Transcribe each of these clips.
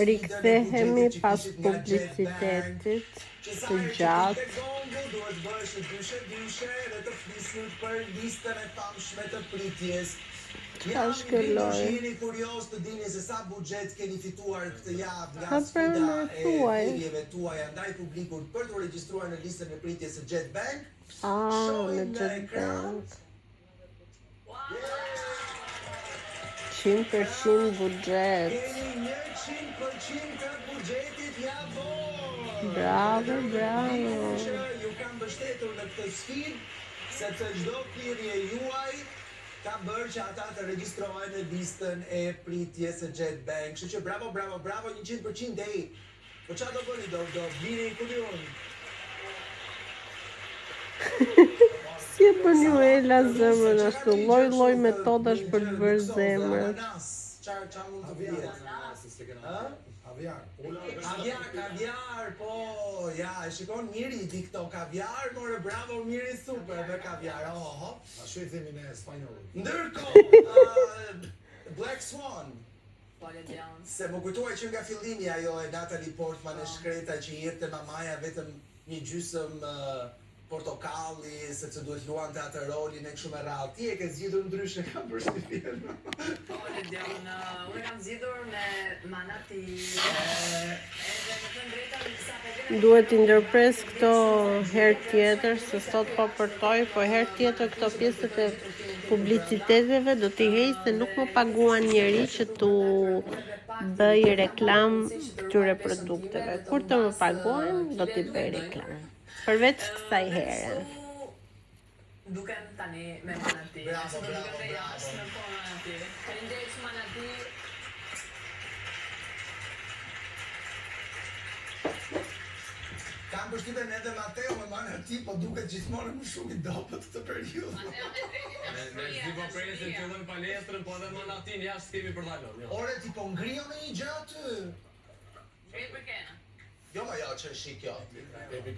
Rikthehemi pas publicitetit të gjatë. Duhet bësh dyshe dhe të flisni për listën e famshme të pritjes. Jam jeni kurios të dini se sa buxhet keni fituar këtë javë nga sfida e thirrjeve tuaja ndaj publikut për të regjistruar në listën e pritjes së Jet Bank. Në Jet Bank. 100% buxhet. Keni 100% të buxhetit javor. Bravo. Ju kam mbështetur në këtë sfidë sepse çdo thirrje juaj ka bërë që ata të regjistrohen në listën e pritjes së Jet Bank. Kështu që bravo, 100% deri. Po çfarë do bëni? Do vini ku diun? Si e bën ju Ela zemrën ashtu, lloj metodash për të bërë zemrët. Çfarë mund të vjet? Kaviar, po, ja, e shikon Miri i TikTok, kaviar, more bravo, Miri, super, me kaviar, oho. Ashtu i themi në spanjoll. Ndërkohë, Black Swan. Se më kujtoj që nga fillimi ajo e Natalie Portman e shkreta që jepte mamaja vetëm një gjysëm portokalli, sepse duhet luante atë rolin e kështu me radhë. Ti e ke zgjedhur ndryshe, kam përshtypjen. Unë kam zgjedhur me Manati. Duhet t'i ndërpres këto herë tjetër, se sot po përtoj, po herë tjetër këto pjesët e publiciteteve do t'i heq se nuk më paguan njeri që t'u bëj reklam këtyre produkteve. Kur të më paguan, do t'i bëj reklam. Përveç kësaj here. Duken tani me Manati. Bravo. Faleminderit Manati. Kam përshtypjen edhe Mateo me Manati, po duket gjithmonë më shumë i dobët këtë periudhë. Ne po presim që në palestrën, po edhe Manatin jashtë kemi për ta lënë. Ore, ti po ngrijo me një gjë aty? Jo, ma jo që shik jo.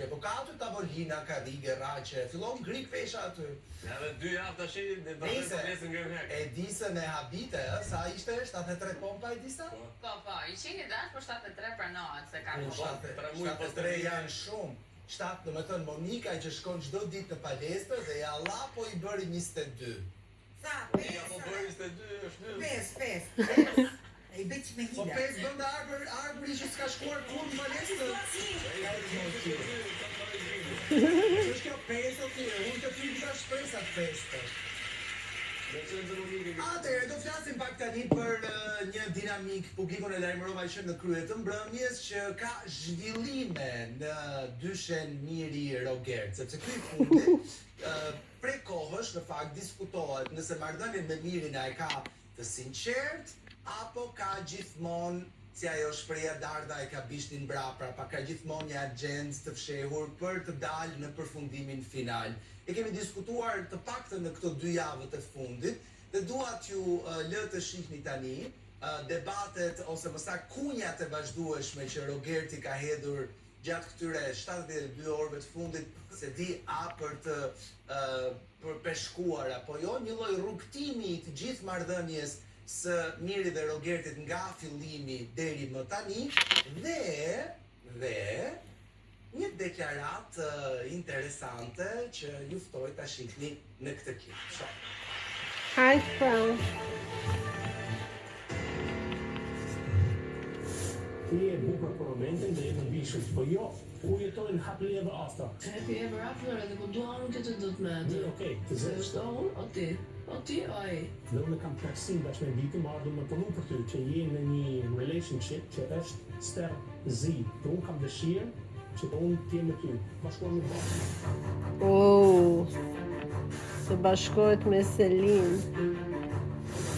Po ka aty tavolina, karige, raqe, fillon ngri fesha aty. Edhe 2 javë tash do të presim ngërën herë. E disën e habite, sa ishte 73 pompa e disa? Po, i qeni dash për 73 pranohet se ka kohë. 73 janë shumë. 7, do me thënë Monika që shkon çdo ditë në palestër dhe ja Allah po i bëri 22. Sa, 5? Ja po bëri 22 është 5. E i bëq me Po hida. 5 bënd arbëri që s'ka shkuar kur në palestër. Që është kjo 5 o tjere, unë të ty dita shpresat 5. Atëherë, do flasim pak tani për një dinamik, publikun e lajmërova që në krye të mbrëmjes që ka zhvillime në dyshen Miri Rogert, sepse ky fundi prej kohësh në fakt diskutohet nëse marrëdhënien me Mirin e ka të sinqert apo ka gjithmonë si ajo shpreha Darda e ka bishtin mbrapra, pa ka gjithmonë një agjendë të fshehur për të dalë në përfundimin final. E kemi diskutuar të paktën në këto 2 javët e fundit dhe dua t'ju lë të shihni tani debatet ose më saktë kunjat e vazhdueshme që Rogerti ka hedhur gjatë këtyre 72 orëve të fundit, se di a për të përpeshkuar apo jo, një lloj rrugtimi të gjithë marrëdhënies së Miri dhe Rogertit nga fillimi deri më tani dhe një deklarat interesante që ju ftoj ta shihni në këtë klip. Hajt pra. Ti e bukur për momentin dhe jetë në bishës, po jo, ku jetojnë happy ever after. Happy ever after edhe po dua unë këtë do të me atë. Okej, të Se është unë, o ti, o ai. Dhe unë kam taksin dash me vitin, ma ardhëm me punu për ty, që je në një relationship që është ster zi. Të unë kam dëshirë që të unë t'jem me ty. Bashkohet me bashkë. Se bashkohet me Selin.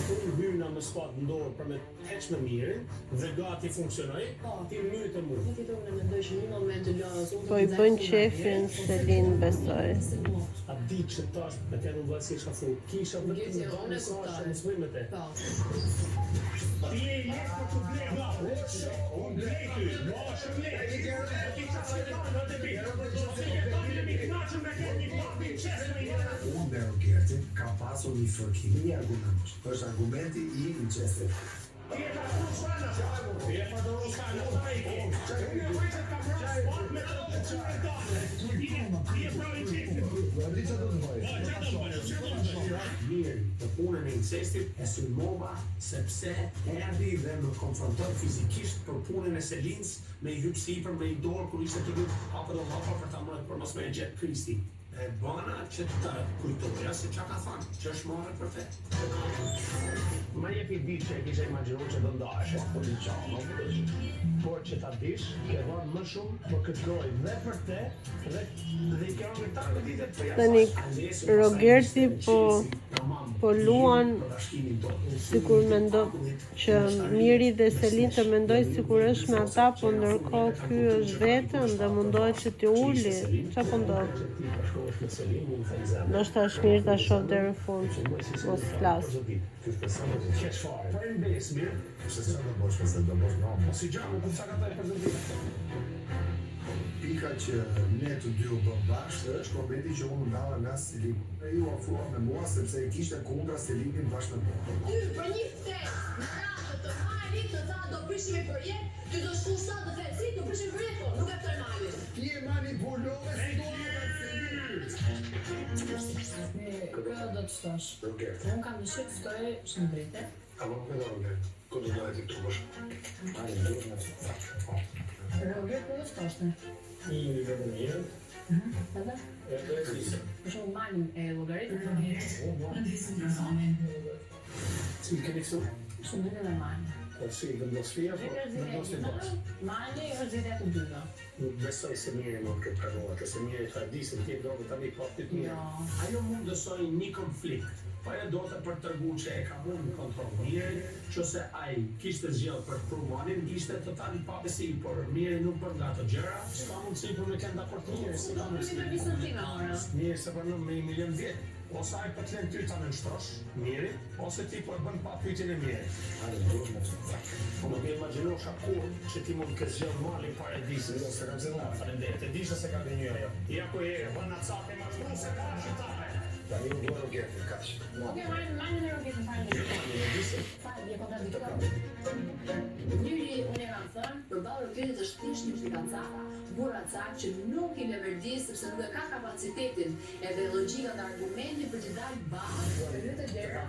Unë hyrna në spat ndorë për me heq me mirë dhe gati funksionoj, ti mytë të mu. Po ti tonë mendoj që një moment të lësë. Po i bën qefin Selin besoj. A di që tash me të në vëllësi shka fu, kisha vëtë në bërë në sashë në svoj me te. Ti e jesë për të bleva, unë blejty, ma shë blejty, ti që që të në të bitë, Unë dhe Rogerti ka pasur një fërkim, një argument. Është argumenti i Inqestit. Mirë, të punën e incestit e sulmova sepse erdhi dhe më konfrontoi fizikisht për punën e Selins me i hyp sipër me i dorë kur ishte të lutë hapa do hapa për ta marrë për mos me e gjetë Kristi. E bana që të kujtoja se çka ka thënë, që është marrë për te. Ma jepi ditë që e kisha imagjinuar që do ndaheshe, po di qanë, por që ta dish, ke vënë më shumë për këtë lojë dhe për te, dhe i ke angitar në ditët për Tani Rogerti po luan sikur mendo që Miri dhe Selin të mendoj sikur është me ata, po ndërkohë ky është vetëm dhe mundohet që t'i uli. Çfarë po ndodh? Ndoshta është mirë ta shoh deri në fund, mos flas. Pika që ne të dy u bëm bashkë është momenti që unë ndalla nga Selim. E ju ofrua me mua sepse e kishte kundra Selimin bashkë me mua. Ty, për një ftes, në ratë të Mali, të tha do prishmi për jetë, ty do shku sa të fesi, do prishmi për jetë, nuk e për Mali. Ti e manipulove situatën Selim. Kërë do të shtosh. Roger. Unë kam dëshirë të shtoj shëndrite. Apo me Roger. Ku do të të trupash? Ai do të na. Roger, ku do shtosh ne? I dhe mirë, Edhe? Për shumë Malin e logaritë, si keni këtu? shumë dhe Malin. Po si, vendosfia, po vendosin bashkë. Mali është zhjete të dyna. Nuk besoj se Miri mund këtë përgohet, se Miri të disën ti do të tani koptit mirë. Jo. Ajo mund dësoj një konflikt, po ajo do të për tërgu që e ka mund në kontrol Miri, që se ai kishte zgjellë për Prumanin, ishte totali pa besi, por Miri nuk bën nga ato gjëra, s'ka mundësi për me kënë dakord Miri, si ka mundësi. Mirë se për në me 1 milion vjetë. Ose ai po të lën ty ta nënshtrosh Miri, ose ti po e bën pa pyetjen e Miri. Po më ke imagjinosh kur që ti mund të zgjidh Malin para e disë, jo se kam zgjuar, faleminderit. E disha se ka gënjur ajo. Ja ku e bën atë sa të mashtruese ka shitare. Tani u bën Roger kaç. Oke, Malin e Roger në fajnë. Fajnë, je kontradiktor. Njëri unë e kam thënë, përballë Rogerit është thjesht një shpikacaka, burracak që nuk i leverdis sepse nuk e ka kapacitetin edhe logjika të argumentit për të dalë bashkë. Vetë dera.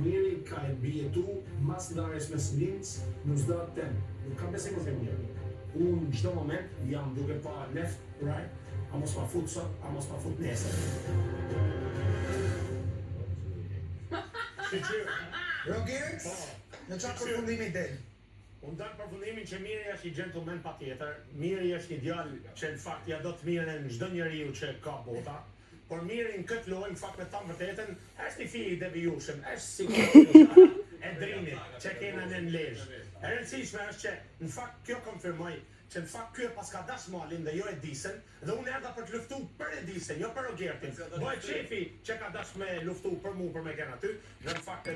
Miri ka e bjetu mas ndarjes me Selins në çdo temë. Nuk kam besim në mirë. Unë çdo moment jam duke pa left, right, a mos ma fut sot, a mos ma fut nesër. Roger, në çfarë përfundimi del? Unë dalë përfundimin që Miri është i gentleman pa tjetër, Miri është i djalë që në fakt ja do të mirën në çdo njeriu që ka bota, por Miri në këtë lojë, në fakt me ta vërtetën, është një fije i devijueshëm, është si e drinit që kena në lezhë. E rëndësishme është që në fakt kjo konfirmoj që në fakt kjo pas ka dash Malin dhe jo e disën, dhe unë erdha për të luftu për e disën, jo për Rogertin. Bëj qefi që ka dash me luftu për mu për me kena ty, dhe në fakt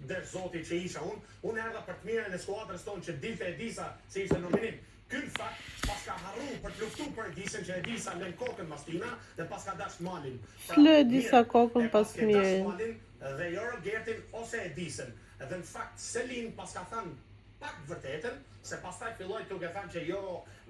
der zoti që isha unë erdha për të mirën e skuadrës tonë që dilte e disa se ishte nominim. Ky në fakt pas ka harru për të luftu për e disën që e disa lën kokën mastina dhe pas ka dash Malin. Flë e disa kokën pas Mirin. Dhe jo Rogertin ose e disën. Dhe në fakt Selin pas ka thënë pak vërtetën, se pastaj filloi duke thënë që jo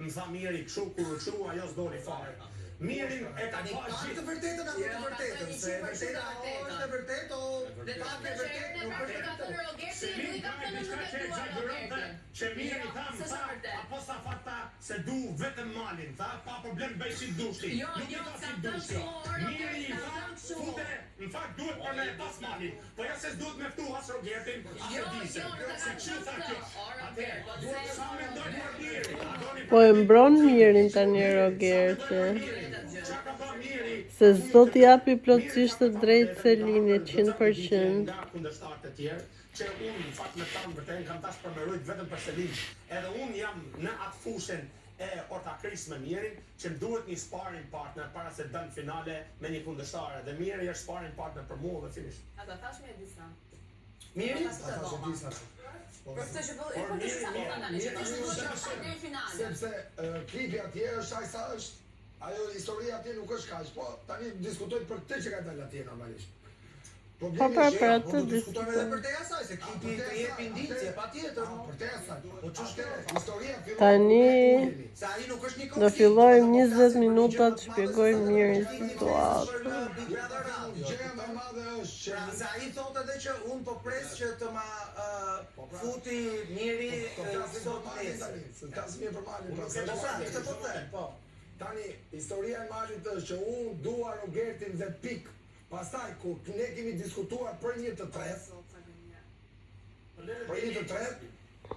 më tha Miri kështu kur kështu ajo s'doli fare. Mirin e ka Tani pa të vërtetën apo të vërtetën? Se vërteta është e vërtetë o Dhe ta të vërtetë nuk është ka thënë Rogerti, nuk i ka thënë nuk e dua Rogertin. që Miri tha, apo sa fakta se du vetëm Malin, tha, pa problem bëj si dushti. Jo, Nuk i jo, ka ka si thënë dushti. kështu, Miri i tha, kështu. fute, në fakt duhet për me pas Malin, po ja se s'duhet me ftu as Rogertin, as e Jo, disën. jo, nuk e Se ka kështu tha thënë kjo. kështu. O, Atë, Roger, po duhet se- sa mendoj për Miri. A doni Po e mbron Mirin tani Rogerti. Qa ka ba Miri? Se s'do t'i japi plotësisht të drejtë Selinit 100%. Nga kundërshtarët e tjerë, që unë në fakt me tanë vërtetën kam tash përmerujt vetëm për Selin. Edhe unë jam në atë fushën e ortakris me Mirin, që më duhet një sparring partner para se dënë finale me një kundërshtar. Dhe Miri është sparring partner për mua dhe finish. Ata thash me disa. Miri? Ata se doma. Për këtë që po ti sa më tani, që ti nuk është deri në finale. Sepse klipi atje është ai sa është. Ajo historia atje nuk është kaq, po tani diskutojnë për këtë që ka dalë atje normalisht. Po për atë Diskutojmë edhe për te asaj, se klipi të jepi indicje, patjetër. Për te asaj. Po ç'është historia fillon. Tani Se ai nuk është një do fillojmë 20 minuta të shpjegojmë mirë situatën. Gjëja më e madhe është që Pra, se ai thotë edhe që unë po pres që të ma futi njëri sot nesër. Kas mirë për Malin. Këtë po them, po. Tani historia e Malit është që unë dua Rogertin dhe pik. Pastaj kur ne kemi diskutuar për një të tretë,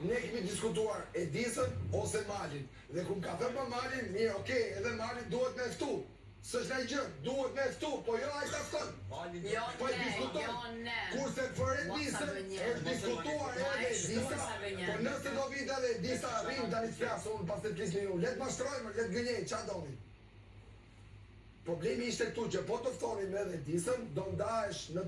ne kemi diskutuar Edisën ose Malin. Dhe kur ka thënë për Malin, mirë, okay, edhe Malin duhet me ftu. S'është ai gjë, duhet me ftu, po jo ai ta fton. Po e diskuton. Kurse për Edisën është diskutuar edhe Edisa, po nëse do vite edhe Edisa rrim tani të flasë unë pas të plisni ju, letë ma shtrojmë, letë gënjej, qa doni? Problemi ishte këtu që po të ftonim edhe Edisën, do ndahesh në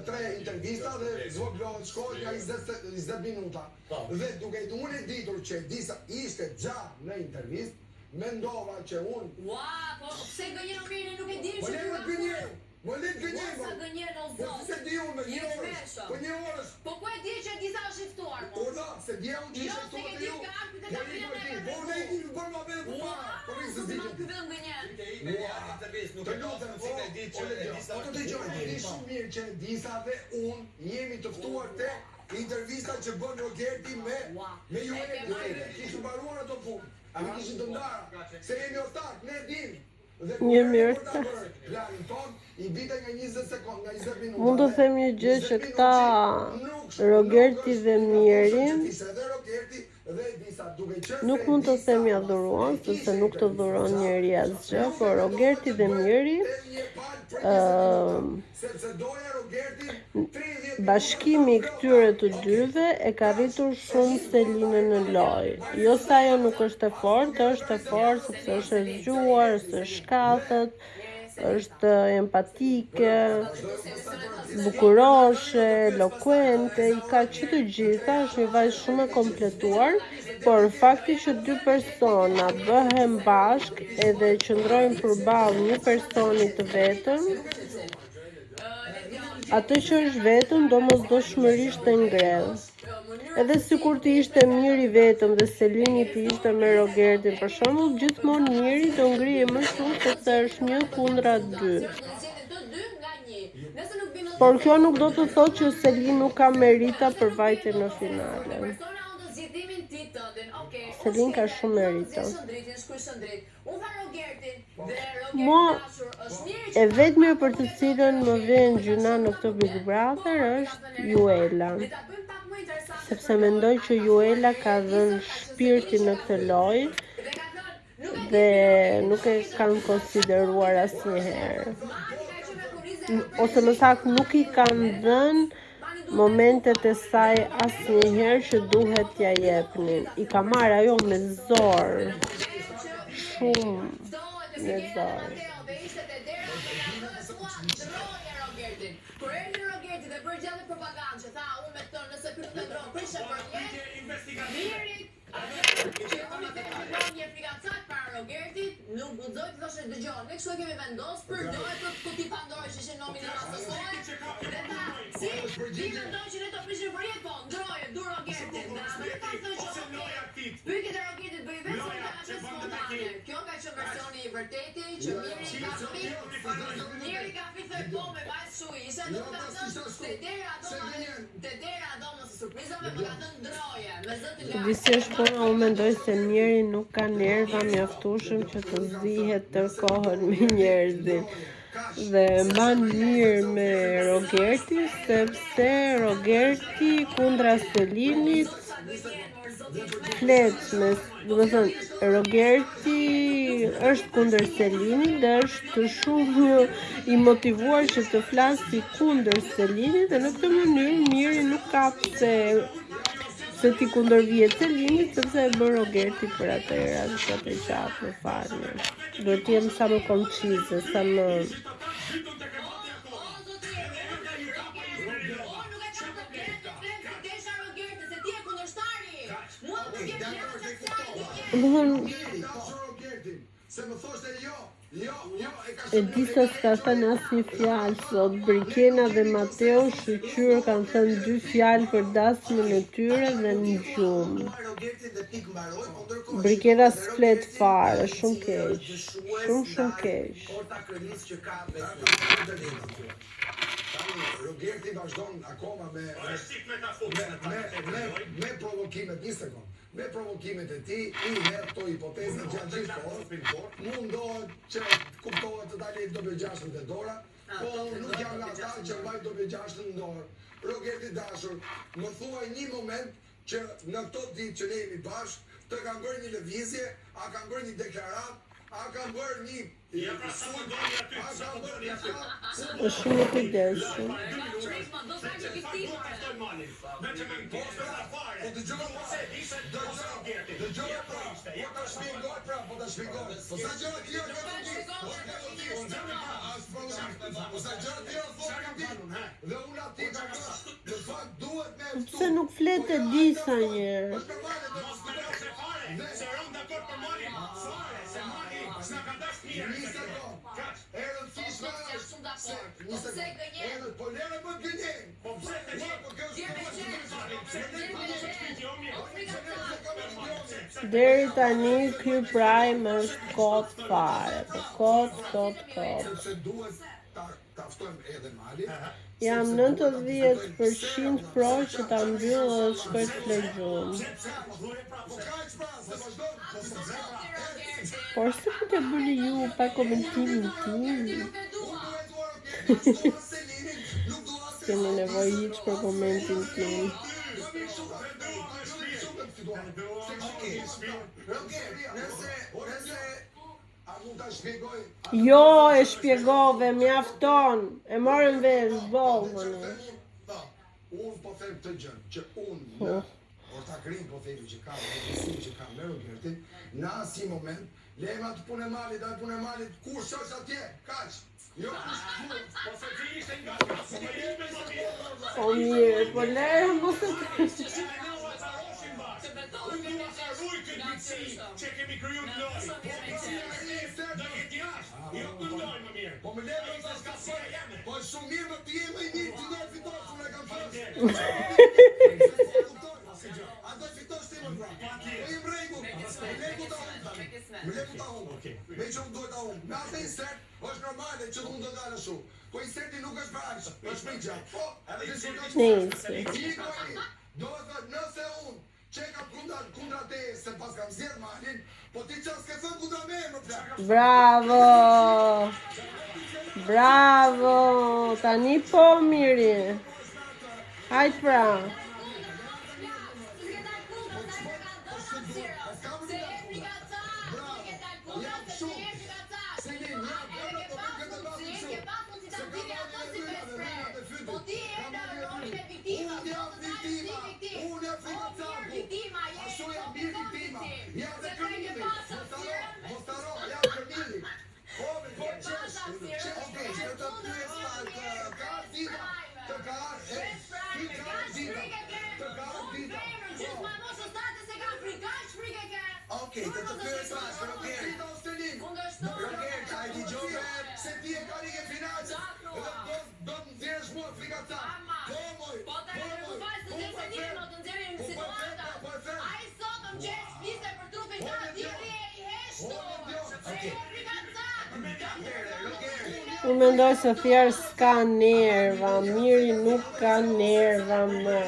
tre intervista dhe zvoglohet shkoj nga 20 minuta. Dhe duke unë e ditur që Edisa ishte gjatë në intervist, mendova që unë... Ua, po pse gënjen Omiri nuk e di që... Më le të gënjej! Më le të gënjej! Sa gënjen o Po zot. se di unë me një orës! Po një orës! Po ku e di që Edisa është i ftuar, mo? Orda, se di unë që ishte ftuar dhe ju! Po një përti, po unë e di në bërë ma bërë për para! Po rrisë të Ua, zikën! ky vetëm gënjen. Të lutem, po të dëgjoj, di shumë mirë që Edisa dhe unë jemi të ftuar te intervista që bën Rogerti me ju e kishë mbaruar ato punë. A me kishin të ndara, se jemi ortak, ne dim. Jemi ortak. Planin ton, i bite nga 20 sekund, nga 20 minuta. Mund të them një gjë që këta Rogerti dhe Miri nuk mund të themi adhuruan, sepse nuk të dhuron njeri asgjë, por Rogerti dhe Miri bashkimi i këtyre të dyve e ka rritur shumë Selinën në lojë. Jo se ajo nuk është e fortë sepse është e zgjuar, është e shkatët, është empatike, bukuroshe, elokuente, i ka që të gjitha, është një vajzë shumë e kompletuar, por fakti që dy persona bëhen bashk edhe qëndrojnë përballë një personi të vetëm, atë që është vetëm domosdoshmërisht e ngredh. Edhe sikur të ishte Miri vetëm dhe Selini të ishte me Rogertin, për shembull, gjithmonë Miri do ngrihe më shumë sepse është 1 kundra 2. Por kjo nuk do të thotë që Selin nuk ka merita për vajtjen në finale. Selin ka shumë merita. Mua e vetmja për të cilën më vjen gjyna në këtë Big Brother është Juela. Sepse mendoj që Juela ka dhënë shpirtin në këtë lojë dhe nuk e kanë konsideruar asnjëherë. Ose më saktë nuk i kanë dhënë momentet e saj asnjëherë që duhet t'ja jepnin. I ka marrë ajo me zor. Shumë me zor. Kur erdhi Rogerti dhe bëri gjatë propagandë që tha unë me këtë nëse ky nuk e ndron prishe për jetë. Miri, që unë të shkoj një frikacak para Rogertit, nuk guxoj të thoshë dëgjoj, ne kështu e kemi vendosur për dojë të kuti Pandorë që ishin nominuar asosore. Dhe tha, si ti mendon që ne do prishim për jetë, po ndroje du Rogertin. Dhe atë ka thënë që pyetjet e Rogertit bëi vetëm nga ato spontane. Kjo ka qenë versioni i vërtetë që Miri ka fitur po me vajzë shuj. Ishte nuk ka thënë te dera do mos surprizave, po ka thënë ndroje. Me zë të lartë. Disi është puna, unë mendoj se Miri nuk ka nerva mjaftueshëm që të zihet tërkohën me njerëzin. Dhe mban mirë me Rogerti, sepse Rogerti kundra Selinit flet me, do të thënë, Rogerti është kundër Selinit dhe është shumë i motivuar që të flasë kundër Selinit dhe në këtë mënyrë Miri nuk ka pse ti kundërvihet Selinit sepse e bën Rogerti për atëherë sa të qatë në falje. Duhet të jem sa më koncize, sa më Miri, dashur Robertin, se më thoshte jo, e ka E disa s'ka thënë asnjë fjalë sot. Brikena dhe Mateo Shqyr kanë thënë 2 fjalë për dasmën e tyre dhe në gjumë. Rogertin dhe pik mbaroi, po ndërkohë Brikena s'flet fare, shumë keq. Shumë keq. Orta Krenis që ka Rogerti vazhdon akoma me provokimet, një sekond. Me provokimet e tij, i hedh to hipotezë gjatë gjithë kohës. Mundohet që kuptohet të dalë dobe gjashtë në dorë, po unë nuk jam nga ata që mbaj dobe gjashtë në dorë. Rogerti dashur, më thuaj një moment që në këto ditë që ne jemi bashkë, të kanë bërë një lëvizje, a kanë bërë një deklarat, a kanë bërë një Është shumë i kujdesshëm. Pse nuk flet e disa njerë? Deri tani ky prime është kot fare, po kot. Jam 90% pro që ta mbyll dhe të shkoj të flej gjumë. Por se ku të bëni ju pa komentimin tim? S'keni nevojë hiç për komentin tim. Jo, e shpjegove, mjafton. E morën vesh, bollën. Unë po them të gjën, që unë Ortakrin po themi që ka që ka me Robertin, në asnjë moment, lema të punë malit, ai punë malit, kur shosh atje, kaq. Jo, po se ti ishte nga O mirë, po lejë, mos e që kemi kryu të lojë. Jo të lojë më mirë. Po më lejë të s'ka sërë, po shumë mirë më t'je më i mirë, t'i dojë fitosh, unë e kam fërë. A dojë fitosh ti më pra. Po i më rejgu, më lejgu ta unë. Me që unë dojë ta unë. Me atë i sert, është normale që unë do dalë shumë. Po i serti nuk është paraqë, është me gjatë. Po, do të thot nëse unë që ka kundra te se pas kam zjedh malin, po ti që s'ke thënë kundra me më plak. Bravo, tani po miri. Hajt pra. Okej, të të pyes pas, Roger, ai dëgjove se ti e ka ligë financë, edhe do të nxjerrësh mua frikata. Po moj. Po tani nuk fal se se një do të nxjerrim situata. Ai sot më gjes piste për trupin ka diri i heshtur. Unë mendoj se thjerë s'ka nerva, miri nuk ka nerva më.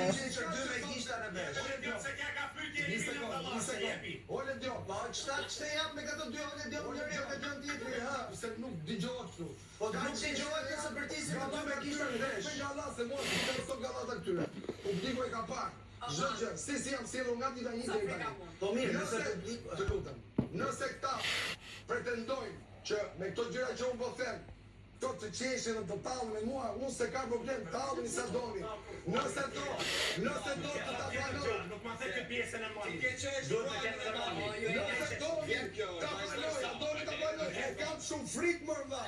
Ç'të jap me këto dy orë dy tjetër, ha, se nuk dëgjohet kështu. Po nuk dëgjohet se për ti si ka dy me gishta në vesh. Me gallat se mos i ka sot gallat këtyre. Publiku e ka parë. Çdo gjë, si jam sjellur nga dita 1 deri tani. Po mirë, nëse publiku, të lutem. Nëse këta pretendojnë që me këto gjëra që unë po them, to të qeshin dhe të tallën me mua, unë se ka problem, tallën i sa doni. Nëse do të ta pranoj. Nuk ma the këtë pjesën e malit. Nëse do, ta pranoj, e kam shumë frikë më valla.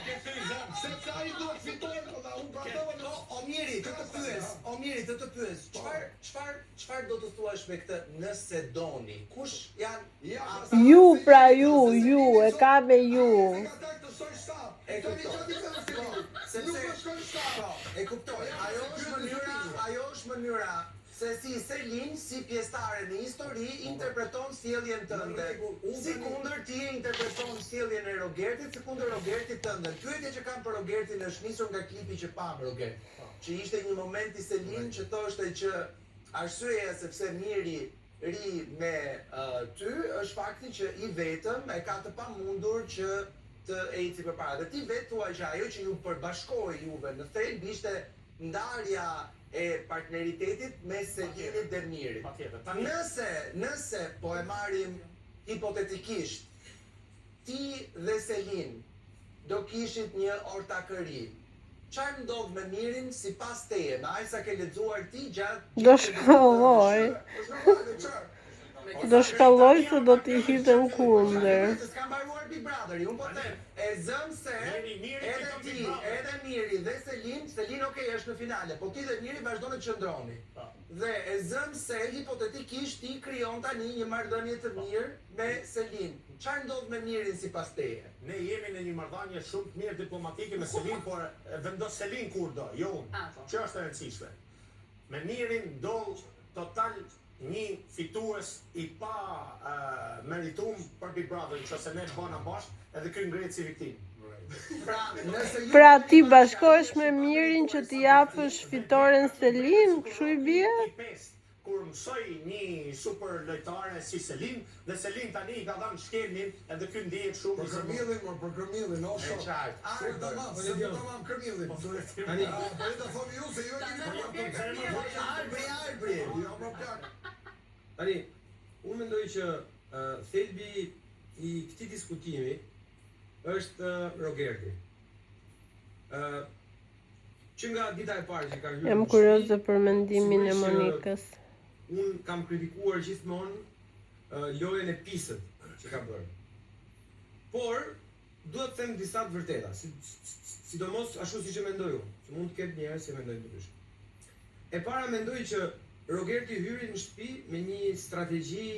Sepse ai duhet fitojë valla. Unë prandaj O miri, të të pyes. Çfarë do të thuash me këtë nëse doni? Kush janë Ju, pra ju, e ka me ju. E kuptoj. Ajo është mënyra se si Selin, si pjesëtare në histori, interpreton sjelljen tënde. Sikundër ti e interpreton sjelljen e Rogertit, sikundër Rogertit tënde. Pyetja që kam për Rogertin është nisur nga klipi që pam Rogert, që ishte një moment i Selin që thoshte që arsyeja sepse Miri ri me ty është fakti që i vetëm e ka të pamundur që të eci përpara. Dhe ti vetë thua që ajo që ju përbashkoi juve në thelb ishte ndarja e partneritetit me Selinit dhe Mirit. Nëse po e marrim hipotetikisht, ti dhe Selin do kishit një ortakëri. Çfarë ndodh me Mirin sipas teje, me aq sa ke lexuar ti gjatë? Do shkalloj se do t'i hidhem kundër. S'ka mbaruar Big Brotheri, unë po them, e zëm se edhe ti, edhe Miri dhe Selin okej është në finale, po ti dhe Miri vazhdoni të qëndroni. Dhe e zëm se hipotetikisht ti krijon tani një marrëdhënie të mirë me Selin. Çfarë ndodh me Mirin sipas teje? Ne jemi në një marrëdhënie shumë të mirë diplomatike me Selin, por vendos Selin kur do, jo unë. Që është e rëndësishme. Me Mirin do total një fitues i pa meritum për Big Brother, që se ne bëna bashkë edhe ky ngret si viktim. Pra ti bashkohesh me Mirin që t'i japësh fitoren Selin, kështu i bie? Kur mësoj një super lojtare si Selin, dhe Selin tani i ka dhënë shkelnin, edhe ky ndihet shumë për Kërmillin, o shoh. Tamam Kërmillin. Tani, po të thoni ju se ju e keni Arbri. Tani, unë mendoj që thelbi i këtij diskutimi është Rogerti. Që nga dita e parë që ka hyrë. Jam kurioze për mendimin e Monikës. Unë kam kritikuar gjithmonë lojën e pisët që ka bërë. Por duhet të them disa të vërteta, sidomos ashtu siç e mendoj unë, që mund të ketë njerëz që mendojnë ndryshe. E para mendoj që Rogerti hyri në shtëpi me një strategji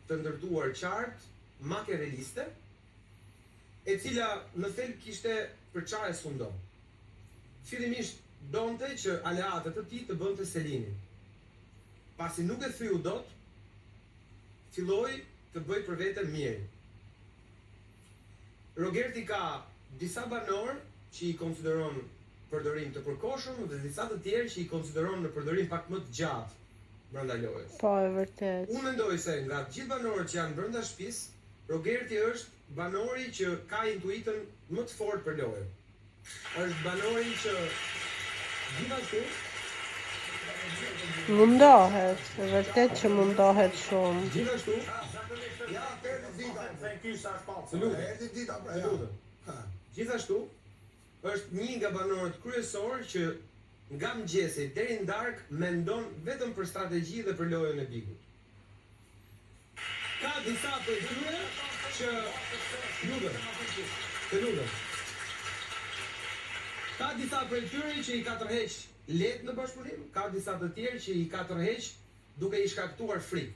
të ndërtuar qartë, machiavelliste, e cila në thelb kishte për çfarë sundon. Fillimisht donte që aleatët e tij të bënte Selinin. Pasi nuk e thyu dot, filloi të bëj për vete Mirin. Rogerti ka disa banor që i konsideron përdorim të përkohshëm dhe disa të tjerë që i konsideron në përdorim pak më të gjatë brenda lojës. Po, e vërtet. Unë mendoj se nga të gjithë banorët që janë brenda shtëpisë, Rogerti është banori që ka intuitën më të fortë për lojën. Është banori që gjithashtu mundohet, e vërtet që mundohet shumë. Gjithashtu, gjithashtu është një nga banorët kryesor që nga mëngjesi deri në darkë mendon vetëm për strategji dhe për lojën e Bigut. Ka disa për tyre që lutem. Ka disa për tyre që i ka tërheq letë në bashkëpunim, ka disa të tjerë që i ka tërheq duke i shkaktuar frikë.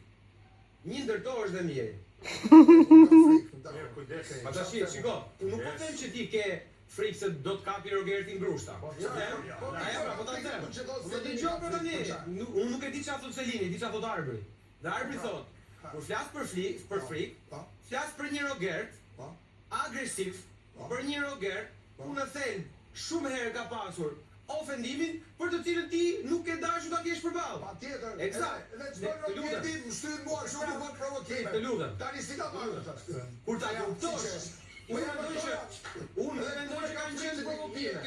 Një ndër to është dhe Miri. Pa tash, shiko, nuk po them që ti ke frikë se do të kapi Rogerti ngrushta. Po ta them. Po dëgjoj për tani. Unë nuk e di çfarë thot Selini, di çfarë thot Arbri. Dhe Arbri thot, kur flas për frikë, flas për një Rogert agresiv, për një Rogert ku në thelb shumë herë ka pasur ofendimin për të cilën ti nuk e dashur ta kesh përballë. Patjetër. Eksakt. Të lutem. Tani si ta bëj? Kur ta kuptosh, unë mendoj që kanë qenë provokime.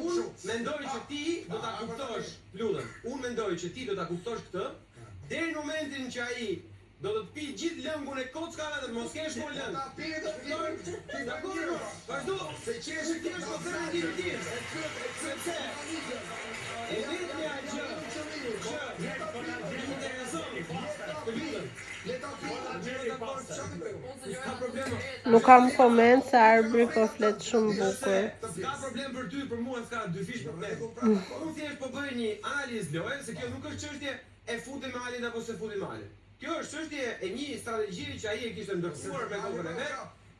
Unë mendoj që ti do ta kuptosh, lutem. Unë mendoj që ti do ta kuptosh këtë deri në momentin që ai do të pi gjithë lëngun e kockave dhe mos kesh më lëng. Vazhdo, se qesh ti është po thënë ti ti. Sepse e vetmja gjë që intereson. Le ta pi, S'ka problem. Nuk kam koment se Arbri po flet shumë bukur. S'ka problem për ty, për mua s'ka dy fish problem. Unë thjesht po bëj një analizë loje, se kjo nuk është çështje e futi me Alin apo se futi me Alin. Kjo është çështje e një strategjie që ai e kishte ndërtuar me kokën e vet.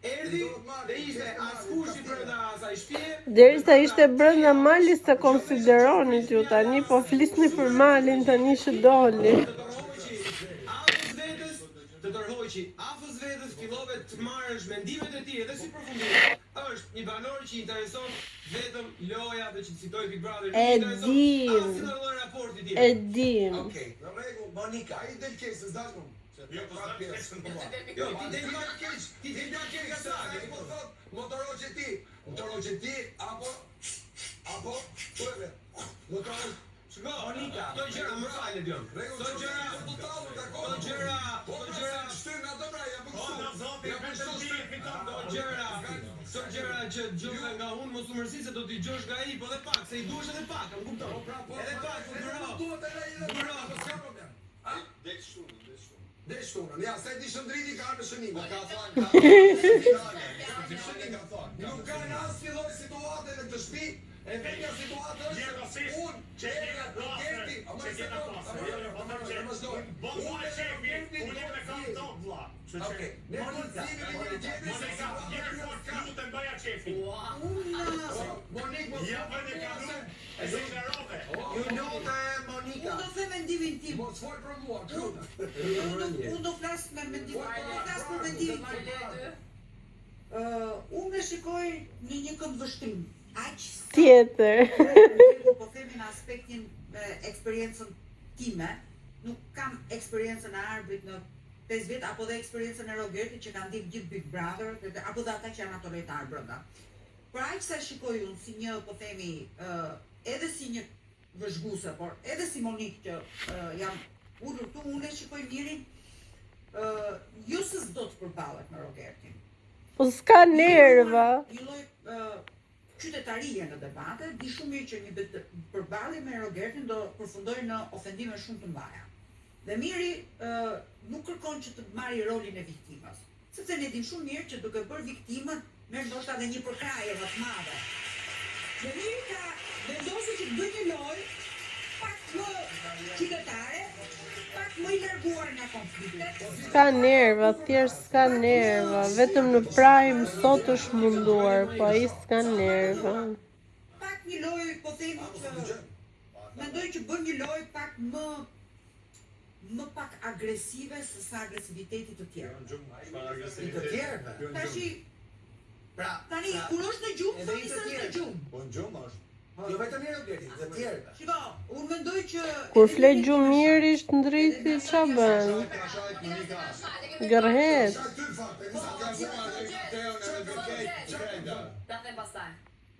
Erdhi dhe ishte askush i brenda asaj shtëpie. Derisa ishte brenda malit se konsideronit ju tani, po flisni për malin tani që doli. Të tërhoqi afës vetës, fillove të marrësh mendimet e tij edhe si përfundim. Është një banor që i intereson vetëm loja dhe që citoj Big Brother. E dim. E dim. Okej, në rregull, Monika, ai del keq, s'dash më. Jo, po sa pjesë në po. Jo, ti del keq, ti del keq nga sa. Po thot, motoroqe ti apo motoroqe. Monika, këto gjëra më falë Dion. Këto gjëra shtyn ato pra, ja po kështu. Këto gjëra që dëgjova nga unë mos u mërsi se do t'i dëgjosh nga ai, po edhe pak, se i duhesh edhe pak, më kupton? Edhe pak, Dhe shtunën, ja, se di shëndriti ka në shënim. Ka thonë. Nuk ka në asë filloj situate në këtë shpi, e venja situate është unë, që e nga Rogerti, Okej, ne përëzimi me një tjetër se ka lutën bëja qefi. Monik, Ju njote Monika. Unë do the mendimin tim. mos fol për mua, Unë do flas me mendimin tim. Unë e shikoj në një këndvështrim. Aq Tjetër. po themi në aspektin eksperiencën time, nuk kam eksperiencën e Arbrit në 5 vjet apo dhe eksperiencën e Rogertit që kanë ndjek gjithë Big Brother apo dhe ata që janë ato lojtar brenda. Por aq sa shikoj unë si një, po themi, edhe si një vëzhguese, por edhe si Monik që jam ulur këtu, unë e shikoj Mirin jo se s'do të përballet me Rogertin. Po s'ka nerva. Një lloj qytetarie në debate, di shumë mirë që një përballje me Rogertin do përfundojë në ofendime shumë të mëdha. Dhe Miri nuk kërkon që të marrë rolin e viktimës, sepse ne dim shumë mirë që duke bërë viktimën merr ndoshta edhe një përkraje më të madhe. Dhe Miri ka vendosur që të bëjë një lojë pak më qytetare, pak më i larguar nga konfliktet. S'ka nerva, thjesht s'ka nerva. Vetëm në prime sot është munduar, po ai s'ka nerva. Pak një lojë, po themi që mendoj që bën një lojë pak më pak agresive se sa agresiviteti të tjerë. I të tjerëve. Pra, Tani, kur është në gjumë, thoni se është në gjumë. Po në gjumë është. jo vetëm një Rogerti, të tjerëve. Shiko, unë mendoj që... Kur flet gjumirisht ndriti qa bën? Gërhet. Ta them pastaj.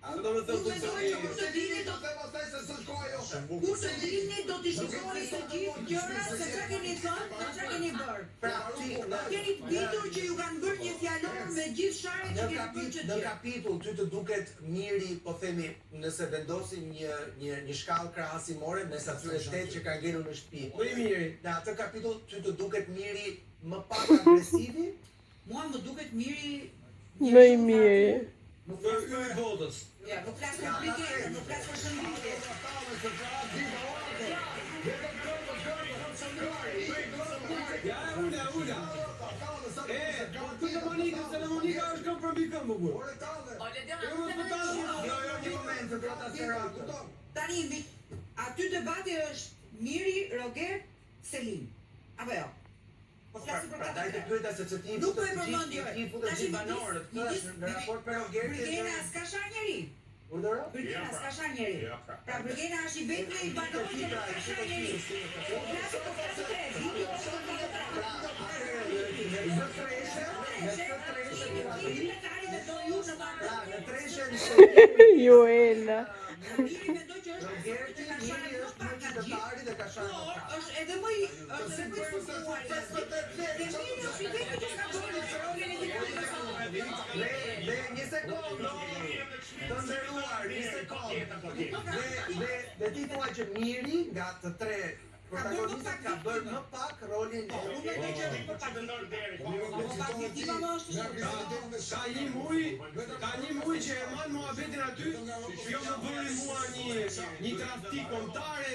Do të thotë Kur të dini do t'i shikoni të gjithë gjëra se çka keni thënë, se çka keni bërë. Pra, Keni ditur që ju kanë bërë një fjalor me gjithë sharrin që keni bërë që në kapitull ty të duket Miri, po themi, nëse vendosin një shkallë krahasimore mes atyre 8 që kanë ngelur në shtëpi. Më i miri. Në atë kapitull ty të duket Miri më pak agresivi? mua më duket Miri Më i miri. Për yje votës. Ja, nuk flas për plikë, nuk flas për shëndetje. Ja, ula. Po të Monika, se në Monika është këmë për mbi këmë, bukur. Një moment, të brota Seratu. Tani, aty debati është Miri, Roger, Selin. Apo jo? Po flasim për Daj të pyeta se që ti Nuk po e përmend jo. ti futet gjithë banorët, këtë është në raport me Rogertin. Brigena s'ka shar njeri. Urdhëro? Brigena s'ka shar njeri. Pra Brigena është i vetmi i banorëve që nuk ka shar njeri. Po flasim për këtë tre. Në treshen Joela. Miri mendoj që është Rogerti, Miri është më qytetari dhe ka sharë më por pak. është edhe më i sukuar. Dhe Miri është i vetmi që ka bërë rolin e Dhe një sekundë, të nderuar, një sekundë. Dhe ti thua që Miri nga të tre Protagonista ka bërë më pak rolin e Unë mendoj që është për Ka një muj që e man muhabetin aty, kjo më bëri mua një tradhti kombëtare.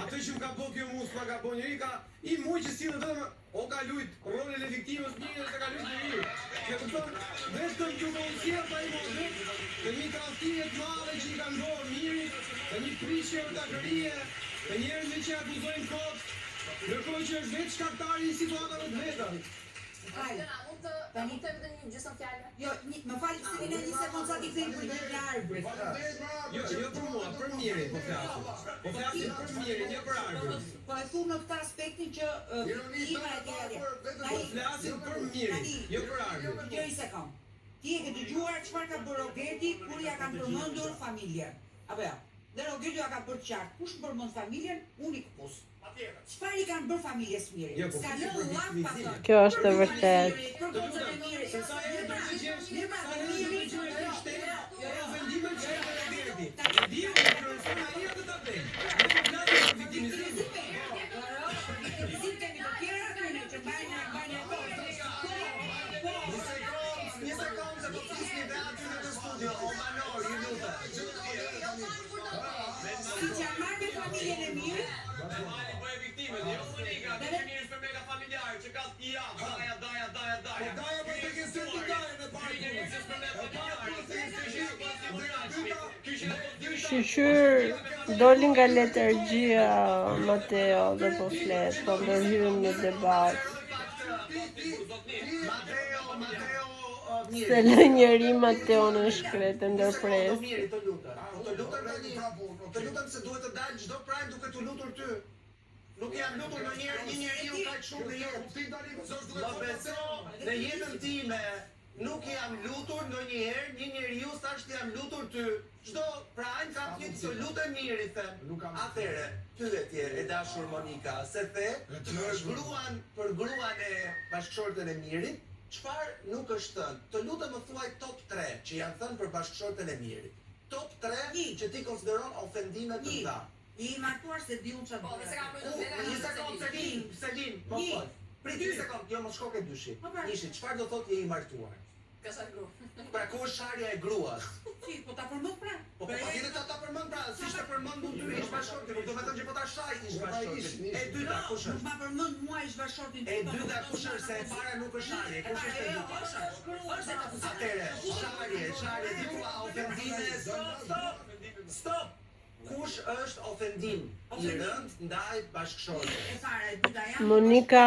Atë që më ka bëu kjo mua s'ma ka bëu njëri, ka i muj që sillet vetëm o ka lut rolin e viktimës mirë ose ka lut njëri. Që kupton, vetëm që do të sjell ai muhabet, të një tradhti të madhe që i kanë bërë mirit, të një prishje vërtetërie, të njerëzve që akuzojnë kot, ndërkohë që është vetë shkaktari i situatave të veta. Mund të vetëm një gjysmë fjalë? Jo, më fal, si një sekondë sa ti kthej për një arbër. Jo për mua, për mirin po flasim. Po flasim për mirin, jo për arbërin. Po e thu në këtë aspektin që ima e tjerë. Po flasim për mirin, jo për arbërin. Një sekond. Ti e ke dëgjuar çfarë ka bërë Roberti kur ja kanë përmendur familjen. Apo jo? Dhe Roberti ja ka bërë qartë. Kush përmend familjen? Unë i kupos. Çfarë i kanë bërë familjes Miri? Jo, po Ska flasim për lënë llak pa thënë. Kjo është e vërtet. Për goxhën e Miri. Sa e përgjigjesh, sa e Miri që është shtetë, jo vendimet që e ka Roberti. Diu që persona ai atë ta bën. Ne po flasim për viktimizim. Një sekundë se po flisni dhe aty në të studio, o Manor, ju lutem. Si që marrë me familjen e Miri? Me mali po e viktimet, jo Monika, ti mirë për mega familjarë, që ka t'ja, daja. Po daja për të kësë të daja në Shqyr doli nga letargjia Mateo dhe po flet, po ndërhyrëm në debat. Se lë njëri Mateo në shkretë ndërpres. Të lutem se duhet të dalë çdo prajm duke të lutur ty. Nuk jam lutur ndonjëherë një njeriu kaq shumë në jetë. Më beso, në jetën time nuk jam lutur ndonjëherë një njeriu sa që jam lutur ty. Çdo prajm ka një të lutem mirë, them. Atëre, pyetje e dashur Monika, se the për gruan e bashkëshorten e Mirit, çfarë nuk është thënë? Të lutem më thuaj top 3 që janë thënë për bashkëshorten e Mirit. Top 3 që ti konsideron ofendime të mëdha. I martuar se di unë çfarë. Po, dhe se ka përmendur Një sekond, Selim, më fal. Prit një sekond, jo mos shko ke dyshi. Nishi, çfarë do thotë je i martuar? Kësa gru. Pra ku është sharja e gruas? Si, po ta përmend pra? Po patjetër ta përmend pra, siç të përmend unë ty ish bashkëshorti, nuk do të thënë që po ta shaj ish bashkëshorti. E dyta kush Nuk është? ma përmend mua ish bashkëshortin. E dyta kush është? Se e para nuk është sharje, kush është e dyta? Atëre, sharje, ti thua ofendime, stop! Kush është ofendim i rënd ndaj bashkëshortit? Monika,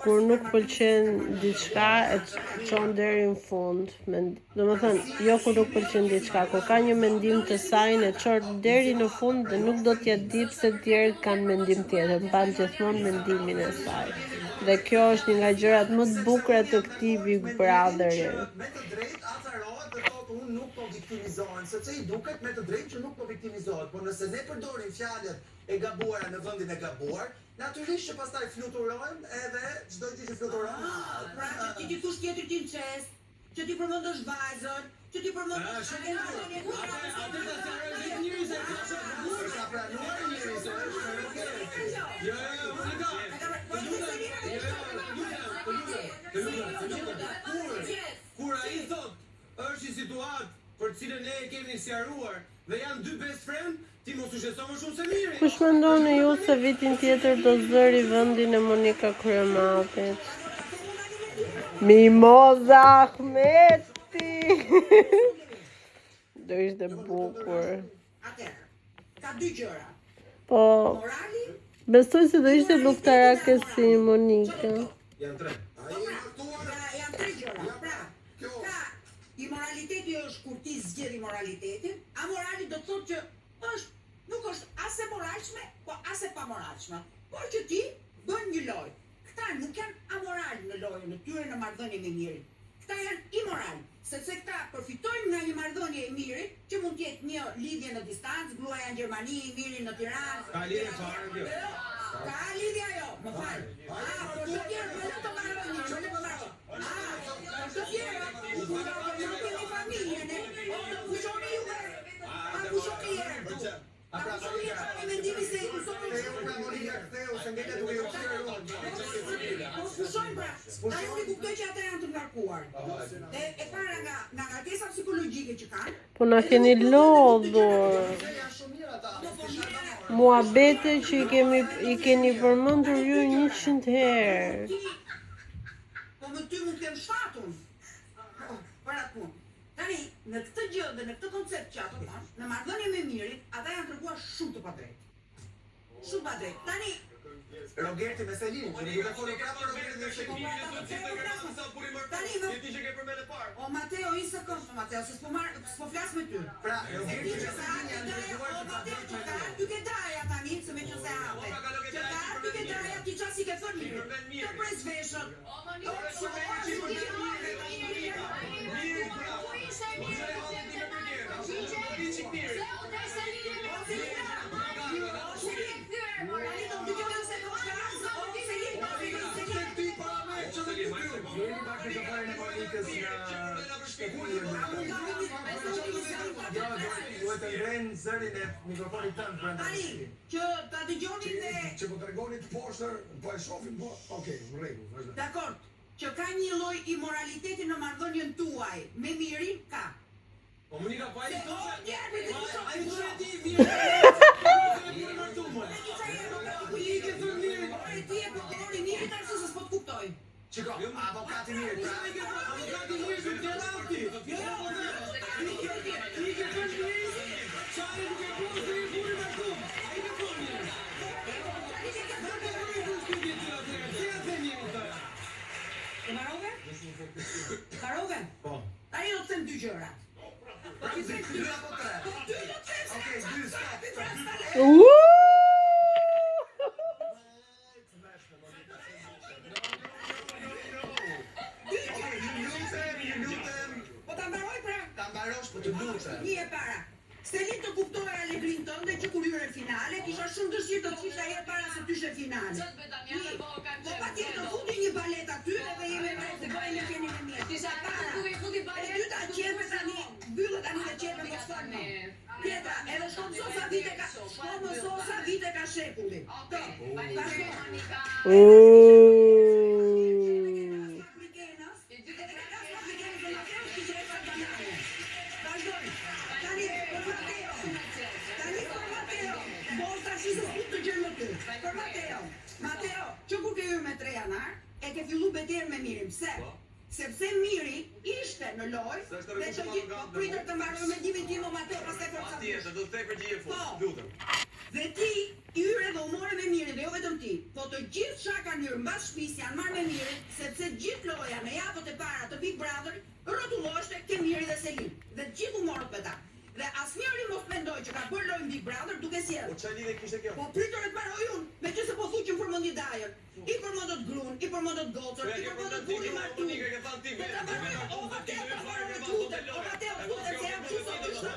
kur nuk pëlqen diçka, e çon deri në fund. Domethënë, jo kur nuk pëlqen diçka, kur ka një mendim të saj, e çon deri në fund dhe nuk do t'ja di pse të tjerët kanë mendim tjetër, mban gjithmonë mendimin e saj. Dhe kjo është një nga gjërat më të bukura të këtij Big Brotheri. Me të drejtë acarohet dhe thotë unë nuk po viktimizohen, sepse i duket me të drejtë që nuk po viktimizohet, por nëse ne përdorim fjalët e gabuara në vendin e gabuar, natyrisht që pastaj fluturojmë edhe çdo gjë që fluturon. Pra që ti ti thush tjetër ti në qest, që ti përmendësh vajzën, që ti përmendësh Ka pranuar njëri se është Kur ai thot, është një situatë për cilën ne e kemi sqaruar dhe janë dy best friend, ti mos u shqetëso më shumë se Miri. Kush mendoni ju se vitin tjetër do zëri vendin e Monika Kryematit? Mimoza Ahmeti! Do ishte bukur. Atëherë, ka dy gjëra. Po, Morali, besoj se do ishte luftarake si Monika. Janë tre. janë tre gjëra. Pra, ka imoraliteti është kur ti zgjedh imoralitetin, amorali do të thotë që nuk është as e moralshme, po as e pamoralshme, por që ti bën një lojë. Këta nuk janë amoral në lojën e tyre në marrëdhënie me Mirin. Këta janë imoral, sepse këta përfitojnë nga një marrëdhënie e Mirit, që mund të jetë një lidhje në distancë, gruaja në Gjermani, Miri në Tiranë. Ka lidhje fare kjo. Ka lidhja jo, më fal. Por të tjerë më të marrëdhënie, më të marrëdhënie. Por të tjerë, nuk kemi familjen, kushoni juve. Kushoni juve. Kushoni juve, mendimi se i kushoni juve. E para nga ngarkesa psikologjike që kanë. Po na keni lodhur. Muhabete që i keni përmendur ju 100 herë. Po më ty mund të kem shtatun. Për atë punë. Tani, në këtë gjë dhe në këtë koncept që ato kanë, në marrëdhënie me mirin, ata janë treguar shumë të padrejtë. Shumë padrejtë. Tani, Rogerti me Selinin, që duke folur prapë për Rogertin dhe Selinin. o Mateo, një sekondë, Mateo, se s'po flas me ty. Pra, Rogerti me Selinin janë treguar O të Mateo, padrejtë që me ka ty ke daja tani, se me që se hape. Që ka ty ke daja, ti qasi ke thënë mirë. Të pres veshën. Jeni pak të kafarën e Monikës në shpekullin. Duhet të ngrenë zërin e mikrofonit tënë brenda Tani, shpekullin. që ta dëgjoni dhe... Që po tregoni të poshtër, po e shohim, po. Okej, në rregull, vazhdo. Dakord, që ka një lloj imoraliteti në marrëdhënien tuaj me mirin, ka. Po Monika, po ai O, njerëve të të shoh. Ti e prokurori mirit arse se s'po të kuptoj. Qiko, avokati mirë, pra. E marrove? Marrove? Po. Tani do të them dy gjëra. Pra, dy apo tre? Okej, dy, stop. Po ta mbaroj pra? Ta mbarosh, po të lutem. Një e para. Selin të kuptoj alegrin tënde që kur hyre finale, kisha shumë dëshirë të kisha jetë para se tyshe finale. Po pa tjetë të fundi një balet aty edhe jemi me të bëjmë e keni me mjetë. Kisha para. E dyta qepe tani, byllë tani dhe qepe më shtonë. Tjetra, edhe shkomë sosa vite ka shekulli. To, vazhdo. Mateo, që kur ke hyrë me 3 janar, e ke fillu betejën me mirin. Pse? Sepse miri ishte në lojë dhe që gjithë pritër të mbaroj me dimin tim o Mateo pastaj forca. Tjetër, do të thej përgjigje fort, lutem. Dhe ti i hyre dhe u more me mirin, dhe jo vetëm ti, po të gjithë çka kanë hyrë mbas shtëpisë janë marrë me mirin, sepse gjithë loja në javët e para të Big Brother rrotulloheshte ke miri dhe Selin. Dhe të gjithë u morët me ta. Dhe asnjëri mos mendoj që ka bërë lojën Big Brother duke sjellë. Po çfarë lidhje kishte kjo? Po pritër e të marroj unë, me që se po thuqim përmendi dajën. I përmendot grun, i përmendot gocën, i përmendot burri martu. Po ta marroj, o Mateo, ta marroj me tutet, o Mateo, tutet se jam që sot të shumë.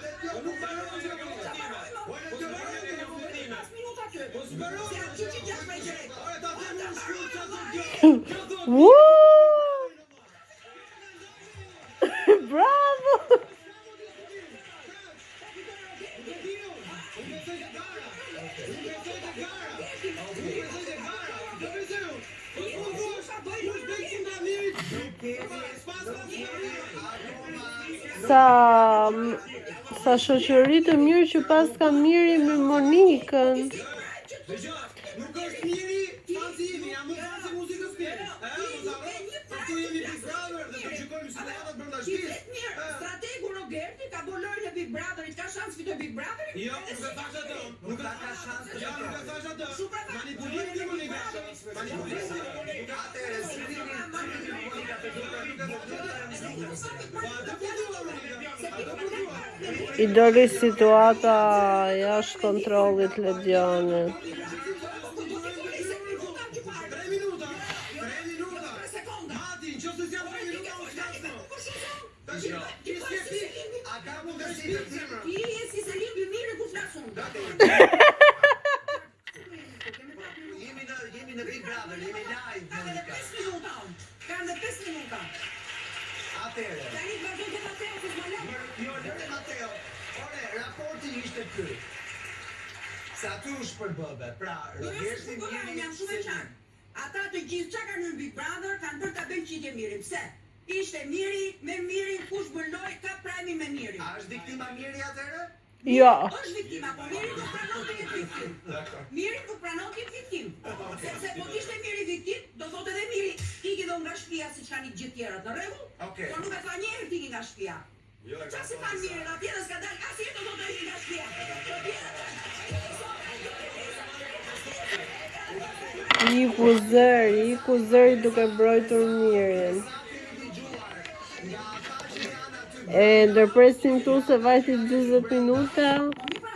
Bravo! Sa shoqëri të mirë që pas ka miri me Monikën. Nuk është miri, fansi jemi, jam më fansi muzikës mirë. Tu jemi Big Brother dhe të gjykojmë situatat brenda shtëpisë. Strategu Rogerti ka bërë lojën e Big Brotherit, ka shans fitoj Big Brotherin? Jo, nuk e thash atë. Nuk e thash atë. Jo, nuk e thash atë. Manipulim ti Monika. Manipulim ti Monika. Atëre, I doli situata jashtë kontrollit Lediane. 3 minuta. Mati, nëse s'jam 3 minuta, u flasno. Tash, A ka mundësi të zemrën? Ti je si Selin Bimiri ku flasun. Jemi në Big Brother, jemi live, Monika. Kanë dhe 5 minuta. Atëre. Tani vazhdo të Mateo që s'ma lë. Jo, lëre Mateo. Ore, raporti ishte ky. Se aty u shpërbëbe. Pra, Rogerti Unë jam shumë e qartë. Ata të gjithë çka kanë në Big Brother kanë bërë ta bëjnë qitje mirin. Pse? Ishte miri me mirin, kush bëlloj ka prajmi me mirin. A është viktima miri atëherë? Jo. Është viktima, po miri nuk pranon të jetë viktim. Miri nuk pranon të jetë viktim. Sepse po t'ishte miri viktim, do thotë edhe miri iki do nga shtëpia siç kanë gjithë tjerët, në rregull? Okej. Po nuk e tha një herë tiki nga shtëpia. Qa si tha mirin atje dhe s'ka dalë asnjëherë do thotë iki nga shtëpia. Iku zëri duke mbrojtur mirin. E ndërpresim tu se vajti 40 minuta,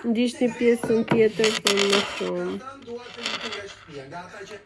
ndishti pjesën tjetër për më shumë. Duhet të iku nga shtëpia, nga ata që